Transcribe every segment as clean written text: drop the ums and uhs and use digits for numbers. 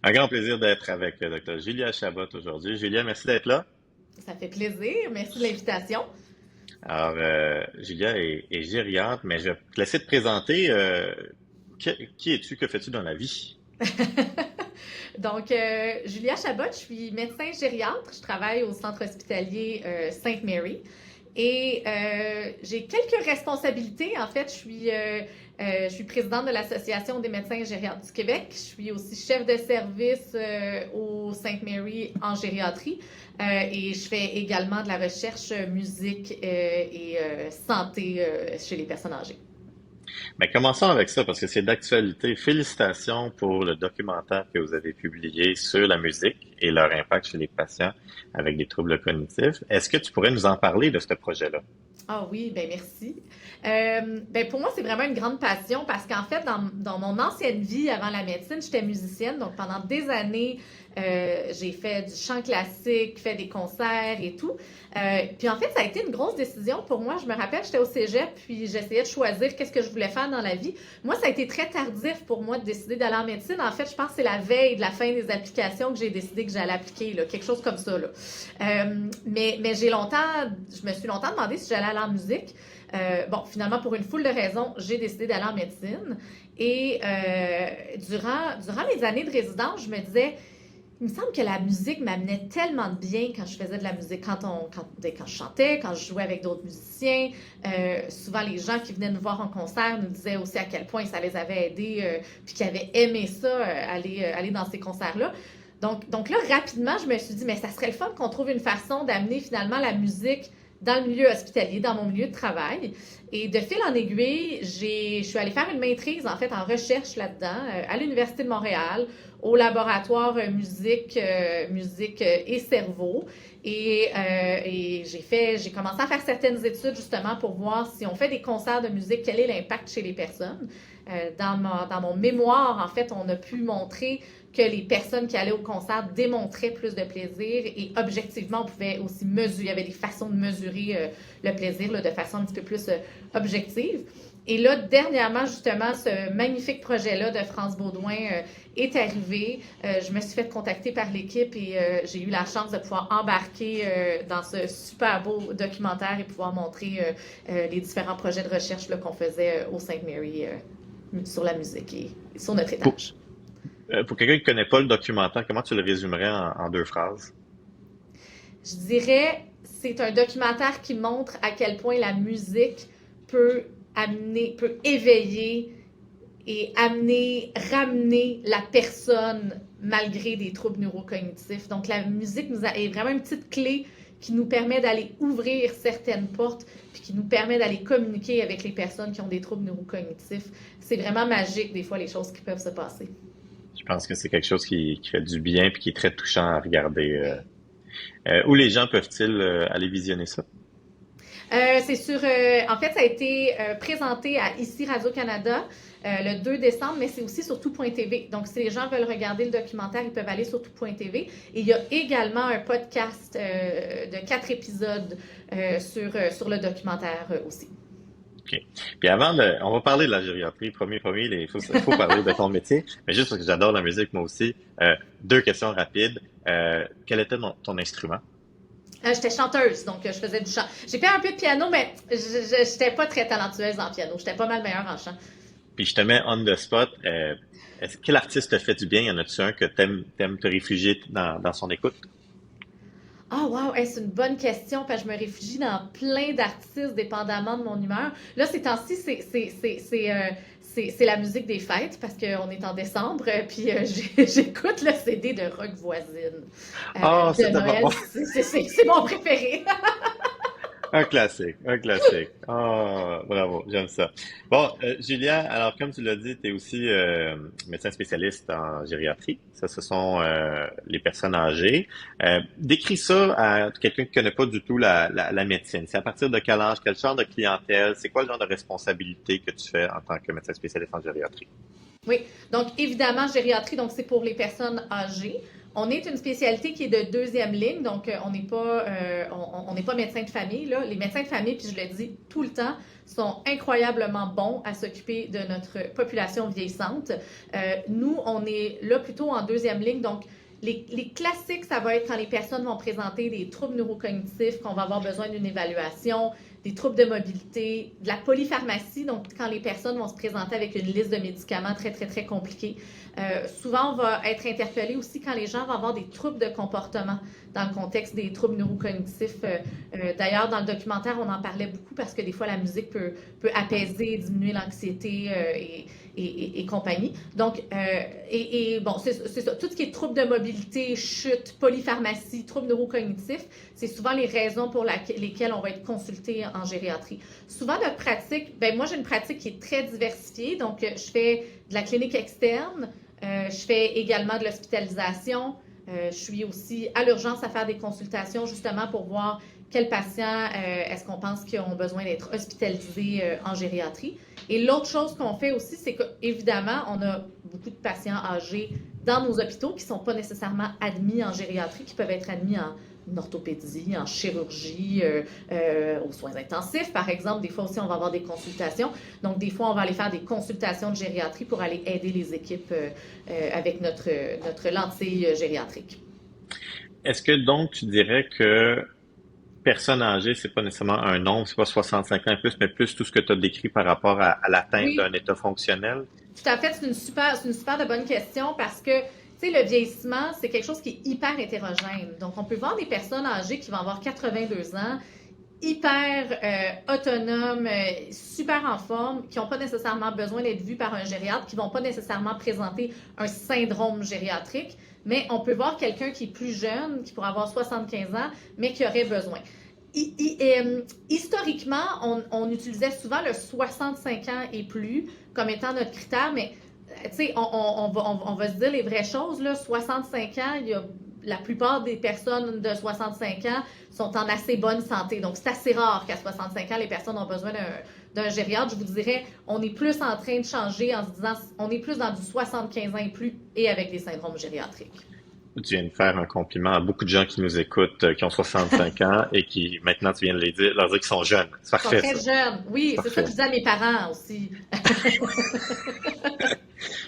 Un grand plaisir d'être avec Dr. Julia Chabot aujourd'hui. Julia, merci d'être là. Ça fait plaisir. Merci de l'invitation. Alors, Julia est gériatre, mais je vais te laisser te présenter. Qui es-tu? Que fais-tu dans la vie? Donc, Julia Chabot, je suis médecin gériatre. Je travaille au centre hospitalier Sainte Mary. Et j'ai quelques responsabilités. En fait, je suis présidente de l'Association des médecins gériatres du Québec. Je suis aussi chef de service au Sainte Mary en gériatrie. Et je fais également de la recherche musique et santé chez les personnes âgées. Mais commençons avec ça parce que c'est d'actualité. Félicitations pour le documentaire que vous avez publié sur la musique et leur impact chez les patients avec des troubles cognitifs. Est-ce que tu pourrais nous en parler de ce projet-là? Ah oui, ben merci. Ben pour moi, c'est vraiment une grande passion parce qu'en fait, dans mon ancienne vie avant la médecine, j'étais musicienne. Donc pendant des années, j'ai fait du chant classique, fait des concerts et tout. Puis en fait, ça a été une grosse décision pour moi. Je me rappelle, j'étais au cégep, puis j'essayais de choisir qu'est-ce que je voulais faire dans la vie. Moi, ça a été très tardif pour moi de décider d'aller en médecine. En fait, je pense que c'est la veille de la fin des applications que j'ai décidé que j'allais appliquer, là, quelque chose comme ça, là. Mais je me suis longtemps demandé si j'allais aller en musique. Bon, finalement, pour une foule de raisons, j'ai décidé d'aller en médecine. Et durant les années de résidence, je me disais, il me semble que la musique m'amenait tellement de bien quand je faisais de la musique, quand je chantais, quand je jouais avec d'autres musiciens. Souvent, les gens qui venaient nous voir en concert nous disaient aussi à quel point ça les avait aidés, puis qu'ils avaient aimé ça, aller dans ces concerts-là. Donc là, rapidement, je me suis dit, mais ça serait le fun qu'on trouve une façon d'amener finalement la musique dans le milieu hospitalier, dans mon milieu de travail. Et de fil en aiguille, je suis allée faire une maîtrise, en fait, en recherche là-dedans, à l'Université de Montréal, au laboratoire musique et cerveau. Et j'ai commencé à faire certaines études, justement, pour voir si on fait des concerts de musique, quel est l'impact chez les personnes. Dans mon mémoire, en fait, on a pu montrer que les personnes qui allaient au concert démontraient plus de plaisir et objectivement, on pouvait aussi mesurer, il y avait des façons de mesurer le plaisir là, de façon un petit peu plus objective. Et là, dernièrement, justement, ce magnifique projet-là de France Baudouin est arrivé. Je me suis fait contacter par l'équipe et j'ai eu la chance de pouvoir embarquer dans ce super beau documentaire et pouvoir montrer les différents projets de recherche là, qu'on faisait au Sainte Mary sur la musique et sur notre Pour, étage. pour quelqu'un qui ne connaît pas le documentaire, comment tu le résumerais en deux phrases? Je dirais, c'est un documentaire qui montre à quel point la musique peut éveiller et ramener la personne malgré des troubles neurocognitifs. Donc la musique est vraiment une petite clé qui nous permet d'aller ouvrir certaines portes puis qui nous permet d'aller communiquer avec les personnes qui ont des troubles neurocognitifs. C'est vraiment magique des fois les choses qui peuvent se passer. Je pense que c'est quelque chose qui fait du bien et qui est très touchant à regarder. Où les gens peuvent-ils aller visionner ça? En fait, ça a été présenté à ici Radio-Canada le 2 décembre, mais c'est aussi sur tout.tv. Donc, si les gens veulent regarder le documentaire, ils peuvent aller sur tout.tv. Et il y a également un podcast de 4 épisodes sur le documentaire aussi. OK. Puis on va parler de la gériatrie. Promis, il faut parler de ton métier. Mais juste parce que j'adore la musique, moi aussi. Deux questions rapides. Quel était ton instrument? J'étais chanteuse, donc je faisais du chant. J'ai fait un peu de piano, mais je n'étais pas très talentueuse en piano. J'étais pas mal meilleure en chant. Puis je te mets on the spot. Quel artiste te fait du bien? Y en a-tu un que t'aimes te réfugier dans son écoute? Ah, wow, hey, c'est une bonne question, parce que je me réfugie dans plein d'artistes dépendamment de mon humeur. Là, ces temps-ci, c'est la musique des fêtes, parce qu'on est en décembre, puis j'écoute le CD de Rock Voisine Ah, de c'était Noël. bon. C'est mon préféré. Un classique, un classique. Ah, bravo, j'aime ça. Bon, Julien, alors comme tu l'as dit, tu es aussi médecin spécialiste en gériatrie. Ça, ce sont les personnes âgées. Décris ça à quelqu'un qui ne connaît pas du tout la médecine. C'est à partir de quel âge, quel genre de clientèle, c'est quoi le genre de responsabilité que tu fais en tant que médecin spécialiste en gériatrie? Oui, donc évidemment, gériatrie, donc c'est pour les personnes âgées. On est une spécialité qui est de deuxième ligne, donc on n'est pas médecin de famille, là. Les médecins de famille, puis je le dis tout le temps, sont incroyablement bons à s'occuper de notre population vieillissante. Nous, on est là plutôt en deuxième ligne, donc les classiques, ça va être quand les personnes vont présenter des troubles neurocognitifs, qu'on va avoir besoin d'une évaluation, des troubles de mobilité, de la polypharmacie, donc quand les personnes vont se présenter avec une liste de médicaments très, très, très compliquée. Souvent, on va être interpellé aussi quand les gens vont avoir des troubles de comportement dans le contexte des troubles neurocognitifs. D'ailleurs, dans le documentaire, on en parlait beaucoup parce que des fois, la musique peut apaiser, diminuer l'anxiété et compagnie. Donc, bon, c'est ça. Tout ce qui est troubles de mobilité, chute, polypharmacie, troubles neurocognitifs, c'est souvent les raisons pour lesquelles on va être consulté en gériatrie. Souvent, notre pratique, ben moi, j'ai une pratique qui est très diversifiée. Donc, je fais de la clinique externe, je fais également de l'hospitalisation. Je suis aussi à l'urgence à faire des consultations justement pour voir quels patients est-ce qu'on pense qu'ils ont besoin d'être hospitalisés en gériatrie. Et l'autre chose qu'on fait aussi, c'est qu'évidemment, on a beaucoup de patients âgés dans nos hôpitaux qui ne sont pas nécessairement admis en gériatrie, qui peuvent être admis en orthopédie, en chirurgie, aux soins intensifs, par exemple. Des fois aussi, on va avoir des consultations. Donc, des fois, on va aller faire des consultations de gériatrie pour aller aider les équipes avec notre lentille gériatrique. Est-ce que donc tu dirais que personne âgée, c'est pas nécessairement un nombre, c'est pas 65 ans et plus, mais plus tout ce que tu as décrit par rapport à l'atteinte Oui, d'un état fonctionnel? tout à fait. C'est une super de bonne question parce que, tu sais, le vieillissement, c'est quelque chose qui est hyper hétérogène. Donc, on peut voir des personnes âgées qui vont avoir 82 ans, hyper autonomes, super en forme, qui n'ont pas nécessairement besoin d'être vues par un gériatre, qui ne vont pas nécessairement présenter un syndrome gériatrique, mais on peut voir quelqu'un qui est plus jeune, qui pourrait avoir 75 ans, mais qui aurait besoin. Historiquement, on utilisait souvent le 65 ans et plus comme étant notre critère, mais tu sais, on va se dire les vraies choses, là, 65 ans, la plupart des personnes de 65 ans sont en assez bonne santé. Donc, c'est assez rare qu'à 65 ans, les personnes ont besoin d'un gériatre. Je vous dirais, on est plus en train de changer en se disant, on est plus dans du 75 ans et plus et avec des syndromes gériatriques. Tu viens de faire un compliment à beaucoup de gens qui nous écoutent, qui ont 65 ans et qui, maintenant, tu viens de leur dire qu'ils sont jeunes. C'est Ils sont parfait, très ça. jeunes. C'est Oui, c'est ça que parfait. je dis à mes parents aussi.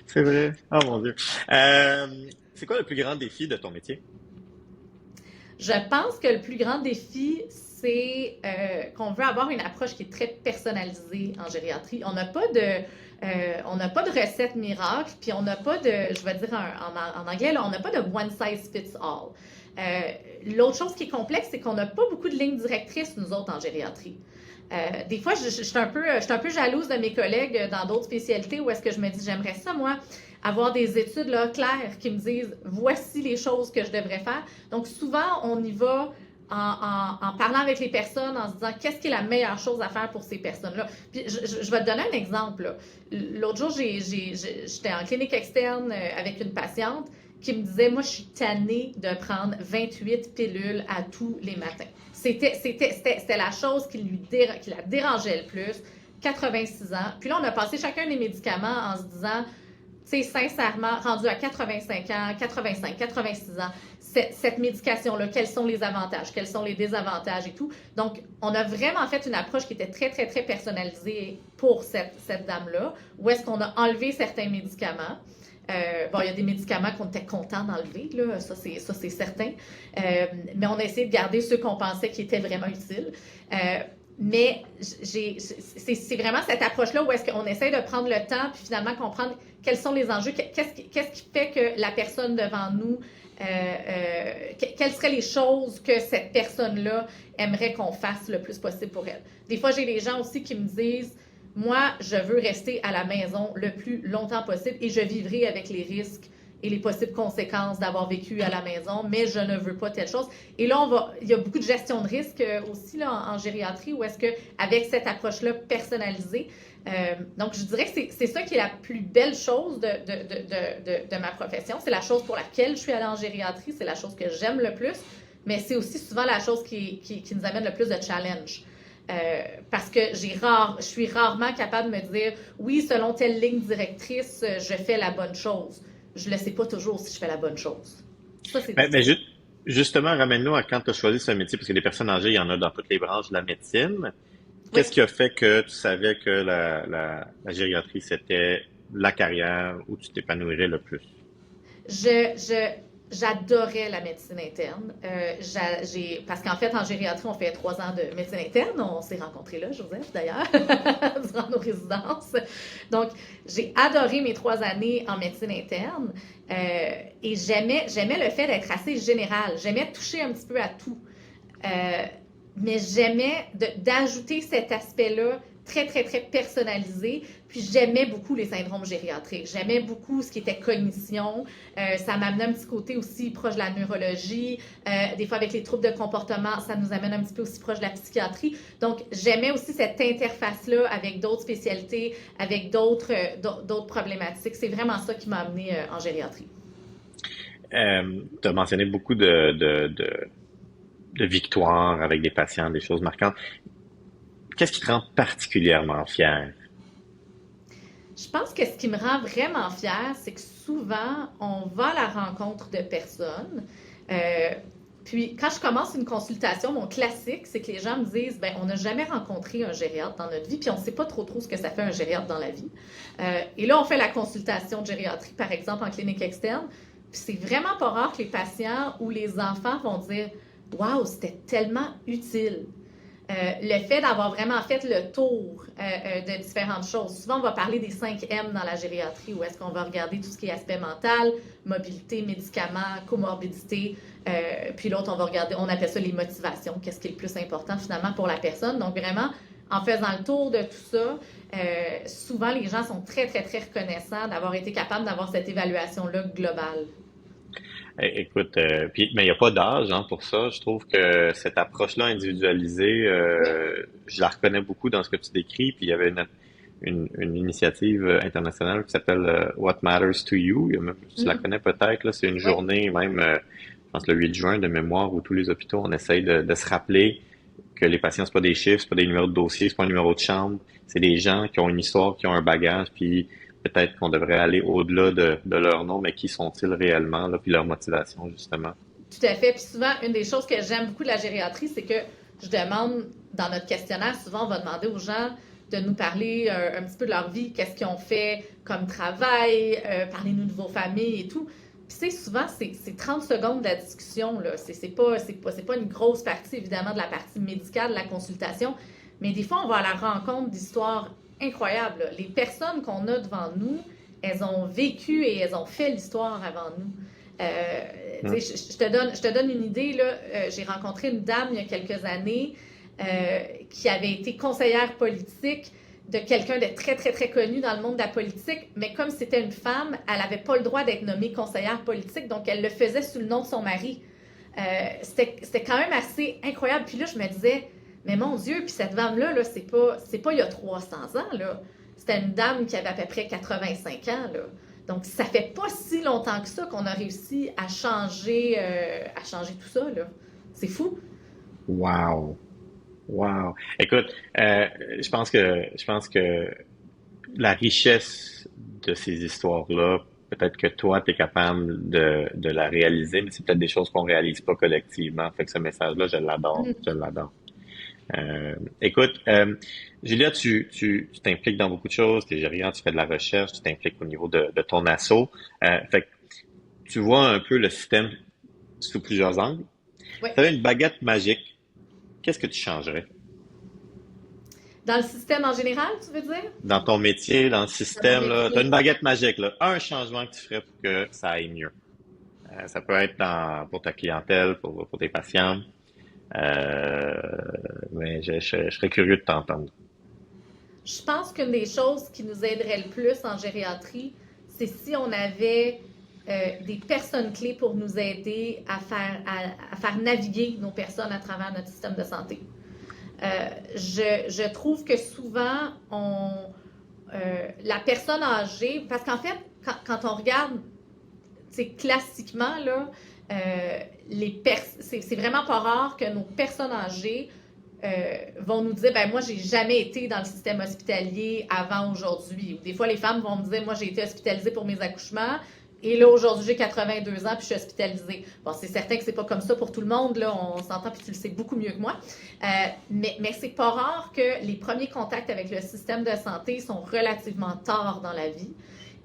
C'est vrai. Oh mon Dieu. C'est quoi le plus grand défi de ton métier? Je pense que le plus grand défi, c'est qu'on veut avoir une approche qui est très personnalisée en gériatrie. On n'a pas de recette miracle, puis on n'a pas de, je vais dire en anglais, là, on n'a pas de one size fits all. L'autre chose qui est complexe, c'est qu'on n'a pas beaucoup de lignes directrices, nous autres, en gériatrie. Des fois, je suis un peu jalouse de mes collègues dans d'autres spécialités où est-ce que je me dis, j'aimerais ça, moi, avoir des études là, claires qui me disent, voici les choses que je devrais faire. Donc, souvent, on y va en parlant avec les personnes, en se disant, qu'est-ce qui est la meilleure chose à faire pour ces personnes-là. Puis, je vais te donner un exemple. Là. L'autre jour, j'étais en clinique externe avec une patiente qui me disait, moi, je suis tannée de prendre 28 pilules à tous les matins. C'était la chose qui la dérangeait le plus. 86 ans. Puis là, on a passé chacun des médicaments en se disant, tu sais, sincèrement, rendu à 85 ans, 85, 86 ans, cette médication-là, quels sont les avantages, quels sont les désavantages et tout. Donc, on a vraiment fait une approche qui était très, très, très personnalisée pour cette dame-là, où est-ce qu'on a enlevé certains médicaments. Bon, il y a des médicaments qu'on était content d'enlever, là, ça c'est certain. Mais on a essayé de garder ceux qu'on pensait qui étaient vraiment utiles. Mais c'est vraiment cette approche-là où est-ce qu'on essaie de prendre le temps puis finalement comprendre quels sont les enjeux, qu'est-ce qui fait que la personne devant nous, quelles seraient les choses que cette personne-là aimerait qu'on fasse le plus possible pour elle. Des fois, j'ai des gens aussi qui me disent, moi, je veux rester à la maison le plus longtemps possible et je vivrai avec les risques et les possibles conséquences d'avoir vécu à la maison, mais je ne veux pas telle chose. Et là, il y a beaucoup de gestion de risque aussi là, en gériatrie, où est-ce qu'avec cette approche-là personnalisée, donc je dirais que c'est ça qui est la plus belle chose de ma profession. C'est la chose pour laquelle je suis allée en gériatrie, c'est la chose que j'aime le plus, mais c'est aussi souvent la chose qui nous amène le plus de challenge. Parce que je suis rarement capable de me dire, oui, selon telle ligne directrice, je fais la bonne chose. Je ne le sais pas toujours si je fais la bonne chose. Ça, c'est Mais difficile. justement, ramène-nous à quand tu as choisi ce métier, parce que les personnes âgées, il y en a dans toutes les branches de la médecine. Oui. Qu'est-ce qui a fait que tu savais que la gériatrie, c'était la carrière où tu t'épanouirais le plus? J'adorais la médecine interne. Parce qu'en fait, en gériatrie, on fait 3 ans de médecine interne. On s'est rencontrés là, Joseph, d'ailleurs, durant nos résidences. Donc, j'ai adoré mes 3 années en médecine interne. Et j'aimais le fait d'être assez général. J'aimais toucher un petit peu à tout. Euh, mais j'aimais d'ajouter cet aspect-là très, très, très personnalisé. Puis j'aimais beaucoup les syndromes gériatriques. J'aimais beaucoup ce qui était cognition. Ça m'amenait un petit côté aussi proche de la neurologie. Des fois, avec les troubles de comportement, ça nous amène un petit peu aussi proche de la psychiatrie. Donc, j'aimais aussi cette interface-là avec d'autres spécialités, avec d'autres problématiques. C'est vraiment ça qui m'a amené en gériatrie. Tu as mentionné beaucoup de victoires avec des patients, des choses marquantes. Qu'est-ce qui te rend particulièrement fier? Je pense que ce qui me rend vraiment fière, c'est que souvent, on va à la rencontre de personnes. Euh, Puis, quand je commence une consultation, mon classique, c'est que les gens me disent, ben, on n'a jamais rencontré un gériatre dans notre vie, puis on ne sait pas trop ce que ça fait un gériatre dans la vie. Et là, on fait la consultation de gériatrie, par exemple, en clinique externe. Puis c'est vraiment pas rare que les patients ou les enfants vont dire, waouh, c'était tellement utile. Le fait d'avoir vraiment fait le tour de différentes choses. Souvent, on va parler des 5 M dans la gériatrie, où est-ce qu'on va regarder tout ce qui est aspect mental, mobilité, médicaments, comorbidité. Puis l'autre, on va regarder, on appelle ça les motivations, qu'est-ce qui est le plus important finalement pour la personne. Donc vraiment, en faisant le tour de tout ça, souvent les gens sont très, très, très reconnaissants d'avoir été capables d'avoir cette évaluation-là globale. Écoute, mais il n'y a pas d'âge hein, pour ça. Je trouve que cette approche-là individualisée, Oui. je la reconnais beaucoup dans ce que tu décris. Puis il y avait une initiative internationale qui s'appelle What Matters to You. Tu la Mm. connais peut-être, là. C'est une Oui. journée, même, je pense le 8 juin de mémoire, où tous les hôpitaux, on essaye de se rappeler que les patients, c'est pas des chiffres, c'est pas des numéros de dossier, c'est pas un numéro de chambre. C'est des gens qui ont une histoire, qui ont un bagage, puis peut-être qu'on devrait aller au-delà de leur nom, mais qui sont-ils réellement, là, puis leur motivation, justement. Tout à fait. Puis souvent, une des choses que j'aime beaucoup de la gériatrie, c'est que je demande, dans notre questionnaire, souvent, on va demander aux gens de nous parler un petit peu de leur vie, qu'est-ce qu'ils ont fait comme travail, parlez-nous de vos familles et tout. Puis c'est souvent, c'est 30 secondes de la discussion, là. C'est pas une grosse partie, évidemment, de la partie médicale, de la consultation, mais des fois, on va à la rencontre d'histoires incroyables, là. Les personnes qu'on a devant nous, elles ont vécu et elles ont fait l'histoire avant nous. Hmm. Je te donne une idée. Là. J'ai rencontré une dame il y a quelques années qui avait été conseillère politique de quelqu'un de très, très, très connu dans le monde de la politique, mais comme c'était une femme, elle n'avait pas le droit d'être nommée conseillère politique, donc elle le faisait sous le nom de son mari. C'était quand même assez incroyable. Puis là, je me disais, mais mon Dieu, puis cette femme-là, là, c'est pas il y a 300 ans, là. C'était une dame qui avait à peu près 85 ans, là. Donc, ça fait pas si longtemps que ça qu'on a réussi à changer tout ça, là. C'est fou. Wow. Wow. Écoute, je pense que la richesse de ces histoires-là, peut-être que toi, tu es capable de la réaliser, mais c'est peut-être des choses qu'on réalise pas collectivement. Fait que ce message-là, je l'adore. Je l'adore. Écoute, Julia, tu t'impliques dans beaucoup de choses, tu es gériatre, tu fais de la recherche, tu t'impliques au niveau de ton asso. Fait que tu vois un peu le système sous plusieurs angles. Oui. Tu avais une baguette magique, qu'est-ce que tu changerais? Dans le système en général, tu veux dire? Dans ton métier, dans le Dans mon système, là, tu as une métier. baguette magique, là, un changement que tu ferais pour que ça aille mieux. Ça peut être pour ta clientèle, pour tes patients, euh, mais je serais curieux de t'entendre. Je pense qu'une des choses qui nous aiderait le plus en gériatrie, c'est si on avait des personnes clés pour nous aider à faire naviguer nos personnes à travers notre système de santé. Je trouve que souvent, la personne âgée, parce qu'en fait, quand on regarde, c'est classiquement, là, c'est vraiment pas rare que nos personnes âgées vont nous dire, ben moi, j'ai jamais été dans le système hospitalier avant aujourd'hui. Ou des fois, les femmes vont me dire, moi, j'ai été hospitalisée pour mes accouchements, Et là, aujourd'hui, j'ai 82 ans, puis je suis hospitalisée. Bon, c'est certain que c'est pas comme ça pour tout le monde, là, on s'entend, puis tu le sais beaucoup mieux que moi. Mais c'est pas rare que les premiers contacts avec le système de santé sont relativement tard dans la vie.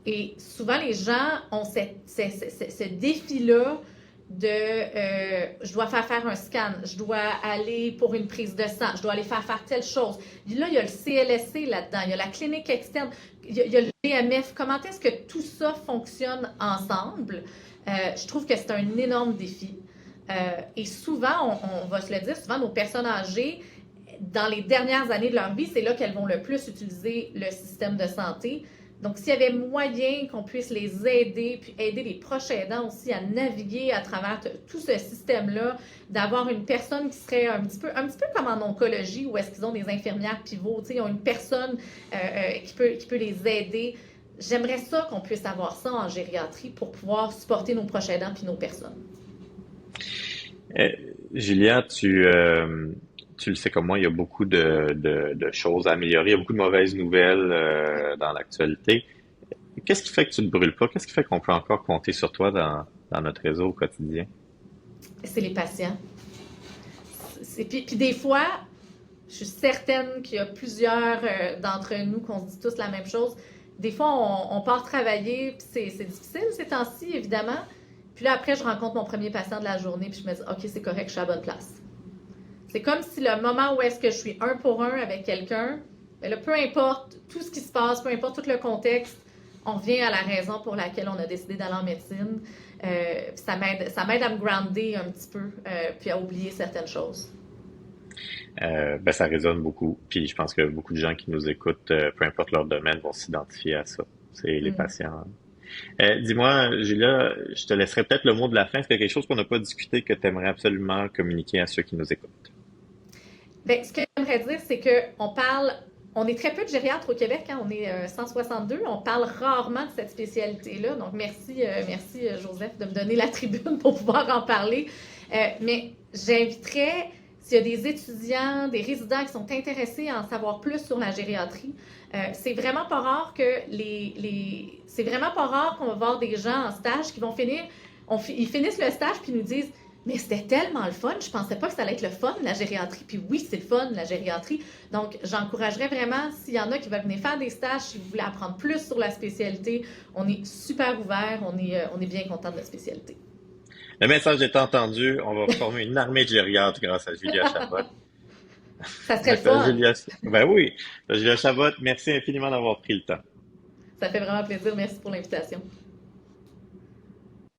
Et souvent, les gens ont ce défi-là de je dois faire un scan, je dois aller pour une prise de sang, je dois aller faire telle chose. Là, il y a le CLSC là-dedans, il y a la clinique externe, il y a le GMF. Comment est-ce que tout ça fonctionne ensemble? Je trouve que c'est un énorme défi. Et souvent, on va se le dire, souvent nos personnes âgées, dans les dernières années de leur vie, c'est là qu'elles vont le plus utiliser le système de santé. Donc, s'il y avait moyen qu'on puisse les aider, puis aider les proches aidants aussi à naviguer à travers tout ce système-là, d'avoir une personne qui serait un petit peu comme en oncologie, où est-ce qu'ils ont des infirmières pivots, ils ont une personne qui peut les aider. J'aimerais ça qu'on puisse avoir ça en gériatrie pour pouvoir supporter nos proches aidants puis nos personnes. Euh, Julia, tu le sais comme moi, il y a beaucoup de choses à améliorer. Il y a beaucoup de mauvaises nouvelles dans l'actualité. Qu'est-ce qui fait que tu ne brûles pas? Qu'est-ce qui fait qu'on peut encore compter sur toi dans notre réseau au quotidien? C'est les patients. Puis des fois, je suis certaine qu'il y a plusieurs d'entre nous qu'on se dit tous la même chose. Des fois, on part travailler, puis c'est difficile ces temps-ci, évidemment. Puis là, après, je rencontre mon premier patient de la journée, puis je me dis, OK, c'est correct, je suis à la bonne place. C'est comme si le moment où est-ce que je suis un pour un avec quelqu'un, ben là, peu importe tout ce qui se passe, peu importe tout le contexte, on revient à la raison pour laquelle on a décidé d'aller en médecine. Ça m'aide à me grounder un petit peu, puis à oublier certaines choses. Ben, ça résonne beaucoup. Puis je pense que beaucoup de gens qui nous écoutent, peu importe leur domaine, vont s'identifier à ça. C'est les Mm. patients. Dis-moi, Julia, je te laisserai peut-être le mot de la fin. Est-ce qu'il y a quelque chose qu'on n'a pas discuté que tu aimerais absolument communiquer à ceux qui nous écoutent? Ben, ce que j'aimerais dire, c'est on est très peu de gériatres au Québec, hein, on est 162, on parle rarement de cette spécialité-là. Donc, merci Joseph de me donner la tribune pour pouvoir en parler. Mais j'inviterais, s'il y a des étudiants, des résidents qui sont intéressés à en savoir plus sur la gériatrie, c'est vraiment pas rare c'est vraiment pas rare qu'on va voir des gens en stage qui vont ils finissent le stage puis nous disent mais c'était tellement le fun, je pensais pas que ça allait être le fun, la gériatrie. Puis oui, c'est le fun, la gériatrie. Donc, j'encouragerais vraiment, s'il y en a qui veulent venir faire des stages, si vous voulez apprendre plus sur la spécialité, on est super ouvert, on est bien content de la spécialité. Le message est entendu. On va former une armée de gériatres grâce à Julia Chabot. Ça serait le fun. Julia, ben oui, Julia Chabot, merci infiniment d'avoir pris le temps. Ça fait vraiment plaisir. Merci pour l'invitation.